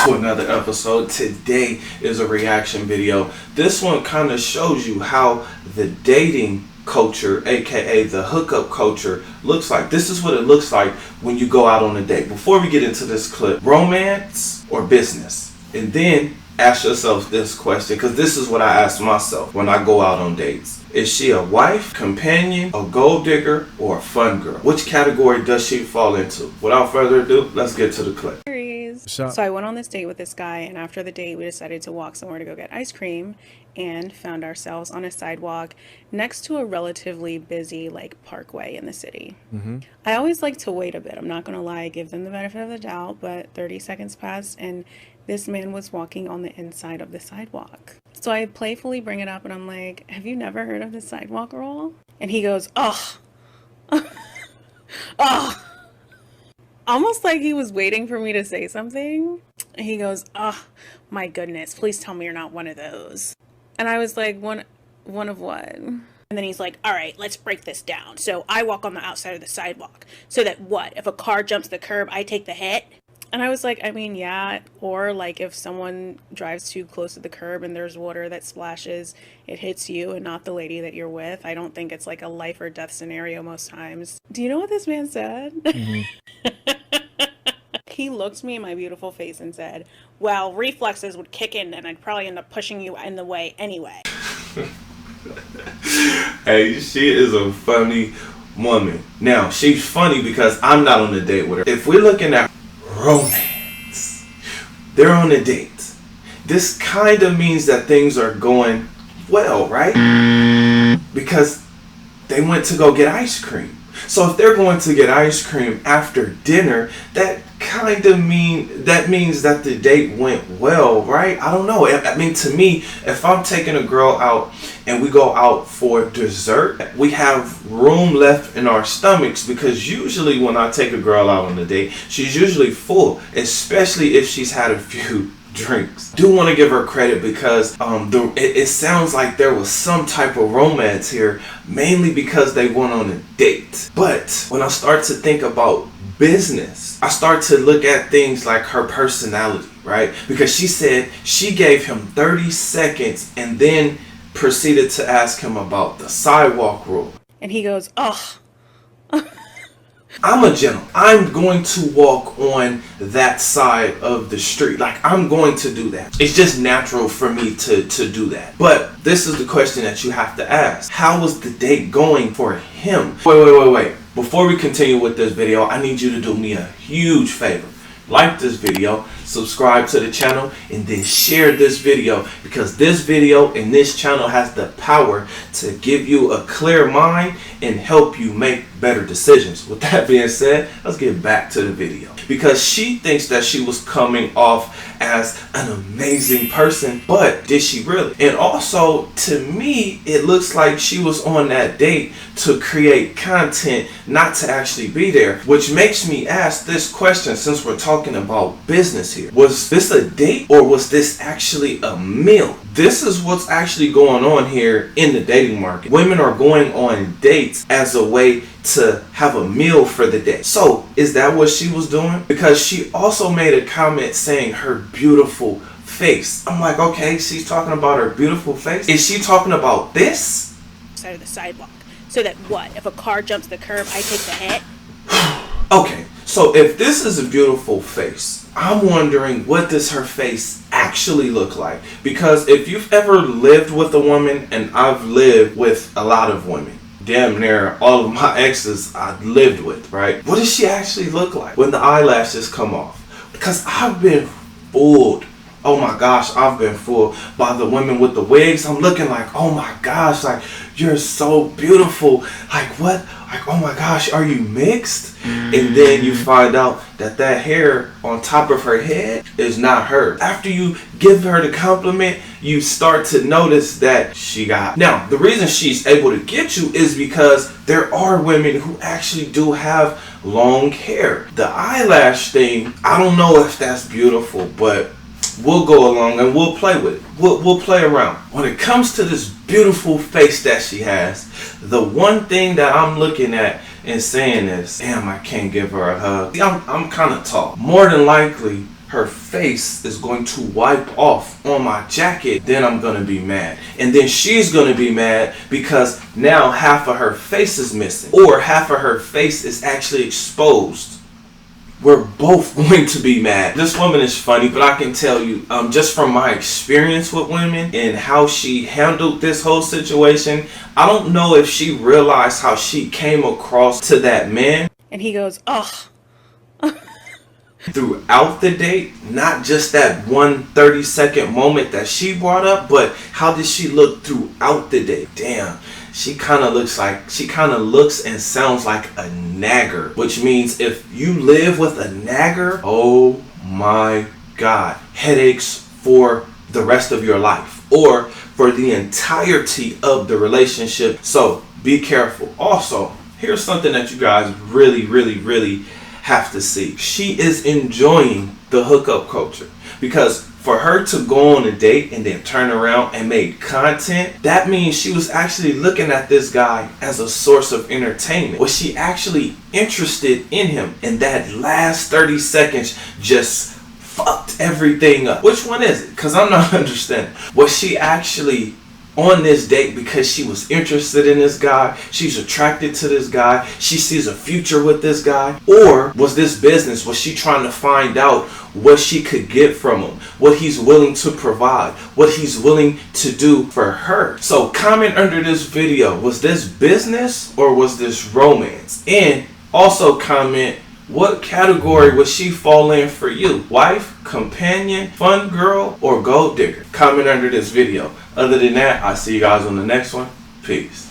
to another episode. Today is a reaction video. This one kind of shows you how the dating culture, aka the hookup culture, looks like. This is what it looks like when you go out on a date. Before we get into this clip, romance or business? And then ask yourself this question, because this is what I ask myself when I go out on dates. Is she a wife, companion, a gold digger, or a fun girl? Which category does she fall into? Without further ado, let's get to the clip. So I went on this date with this guy, and after the date we decided to walk somewhere to go get ice cream, and found ourselves on a sidewalk next to a relatively busy parkway in the city. I always like to wait a bit, I'm not gonna lie, give them the benefit of the doubt, but 30 seconds passed and this man was walking on the inside of the sidewalk. So I playfully bring it up and I'm like, have you never heard of the sidewalk rule? And he goes, oh. Oh. Almost like he was waiting for me to say something. He goes, oh my goodness, please tell me you're not one of those. And I was like, one of what? And then he's like, all right, let's break this down. So I walk on the outside of the sidewalk so that what? If a car jumps the curb, I take the hit? And I was like, I mean, yeah. Or like if someone drives too close to the curb and there's water that splashes, it hits you and not the lady that you're with. I don't think it's like a life or death scenario most times. Do you know what this man said? He looked me in my beautiful face and said, well, reflexes would kick in and I'd probably end up pushing you in the way anyway. Hey, she is a funny woman. Now, she's funny because I'm not on a date with her. If we're looking at romance, they're on a date. This kind of means that things are going well, right? Because they went to go get ice cream. So if they're going to get ice cream after dinner, that means that the date went well, right? I don't know. I mean, to me, if I'm taking a girl out and we go out for dessert, we have room left in our stomachs, because usually when I take a girl out on a date, she's usually full, especially if she's had a few drinks. Do want to give her credit because it sounds like there was some type of romance here, mainly because they went on a date. But when I start to think about business, I start to look at things like her personality, right? Because she said she gave him 30 seconds and then proceeded to ask him about the sidewalk rule. And he goes, oh. I'm a gentleman. I'm going to walk on that side of the street. Like, I'm going to do that. It's just natural for me to do that. But this is the question that you have to ask. How was the date going for him? Wait. Before we continue with this video, I need you to do me a huge favor. Like this video, subscribe to the channel, and then share this video, because this video and this channel has the power to give you a clear mind and help you make better decisions. With that being said, let's get back to the video. Because she thinks that she was coming off as an amazing person, but did she really? And also, to me, it looks like she was on that date to create content, not to actually be there. Which makes me ask this question, since we're talking about business here. Was this a date, or was this actually a meal? This is what's actually going on here in the dating market. Women are going on dates as a way to have a meal for the day. So is that what she was doing? Because she also made a comment saying her beautiful face. I'm like, okay, she's talking about her beautiful face. Is she talking about this? Side of the sidewalk. So that what? If a car jumps the curb, I take the hit? Okay, so if this is a beautiful face, I'm wondering, what does her face actually look like? Because if you've ever lived with a woman, and I've lived with a lot of women, damn near all of my exes I lived with, right? What does she actually look like when the eyelashes come off? Because I've been fooled. Oh my gosh, I've been fooled by the women with the wigs. I'm looking like, oh my gosh, like, you're so beautiful. Like, what? Like, oh my gosh, are you mixed? And then you find out that that hair on top of her head is not her. After you give her the compliment, you start to notice that she got. Now, the reason she's able to get you is because there are women who actually do have long hair. The eyelash thing, I don't know if that's beautiful, but we'll go along and we'll play with it. We'll play around. When it comes to this beautiful face that she has, the one thing that I'm looking at and saying is, damn, I can't give her a hug. See, I'm kind of tall. More than likely, her her face is going to wipe off on my jacket, then I'm gonna be mad. And then she's gonna be mad because now half of her face is missing, or half of her face is actually exposed. We're both going to be mad. This woman is funny, but I can tell you, just from my experience with women and how she handled this whole situation, I don't know if she realized how she came across to that man. And he goes, ugh. Throughout the date, not just that one 30-second moment that she brought up, but how did she look throughout the day? Damn, she kind of looks and sounds like a nagger, which means if you live with a nagger, oh my God, headaches for the rest of your life or for the entirety of the relationship. So be careful. Also, here's something that you guys really have to see. She is enjoying the hookup culture, because for her to go on a date and then turn around and make content, that means she was actually looking at this guy as a source of entertainment. Was she actually interested in him? And that last 30 seconds just fucked everything up. Which one is it? Because I'm not understanding. Was she actually on this date because she was interested in this guy, she's attracted to this guy, she sees a future with this guy? Or was this business? Was she trying to find out what she could get from him, what he's willing to provide, what he's willing to do for her? So comment under this video, was this business or was this romance? And also comment, what category would she fall in for you? Wife, companion, fun girl, or gold digger? Comment under this video. Other than that, I'll see you guys on the next one. Peace.